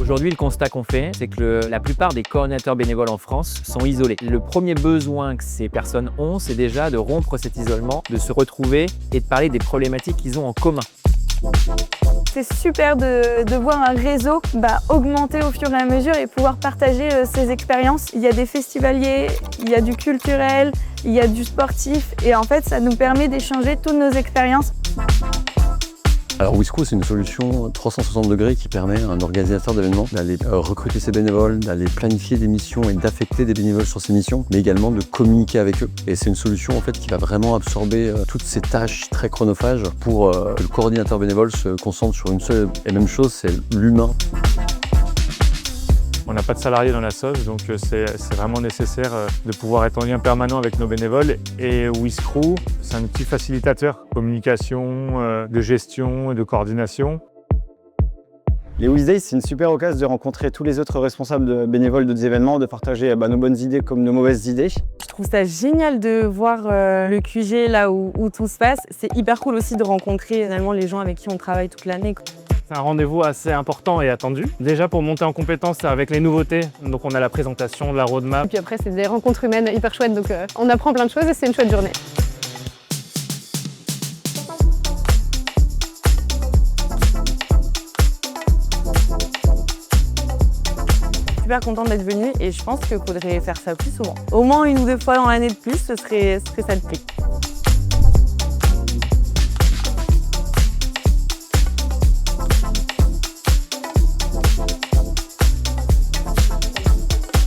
Aujourd'hui, le constat qu'on fait, c'est que la plupart des coordinateurs bénévoles en France sont isolés. Le premier besoin que ces personnes ont, c'est déjà de rompre cet isolement, de se retrouver et de parler des problématiques qu'ils ont en commun. C'est super de voir un réseau augmenter au fur et à mesure et pouvoir partager ses expériences. Il y a des festivaliers, il y a du culturel, il y a du sportif et en fait ça nous permet d'échanger toutes nos expériences. Alors WISCRO, c'est une solution 360 degrés qui permet à un organisateur d'événements d'aller recruter ses bénévoles, d'aller planifier des missions et d'affecter des bénévoles sur ces missions, mais également de communiquer avec eux. Et c'est une solution en fait qui va vraiment absorber toutes ces tâches très chronophages pour que le coordinateur bénévole se concentre sur une seule et même chose, c'est l'humain. On n'a pas de salariés dans la sauce, donc c'est vraiment nécessaire de pouvoir être en lien permanent avec nos bénévoles. Et WISCRO, c'est un outil facilitateur, communication, de gestion et de coordination. Les WISDays, c'est une super occasion de rencontrer tous les autres responsables bénévoles des événements, de partager nos bonnes idées comme nos mauvaises idées. Je trouve ça génial de voir le QG là où tout se passe. C'est hyper cool aussi de rencontrer finalement les gens avec qui on travaille toute l'année. C'est un rendez-vous assez important et attendu. Déjà pour monter en compétence avec les nouveautés, donc on a la présentation, la roadmap. Et puis après c'est des rencontres humaines hyper chouettes, donc on apprend plein de choses et c'est une chouette journée. Super contente d'être venue et je pense qu'il faudrait faire ça plus souvent. Au moins 1 ou 2 fois dans l'année de plus, ce serait ça le prix.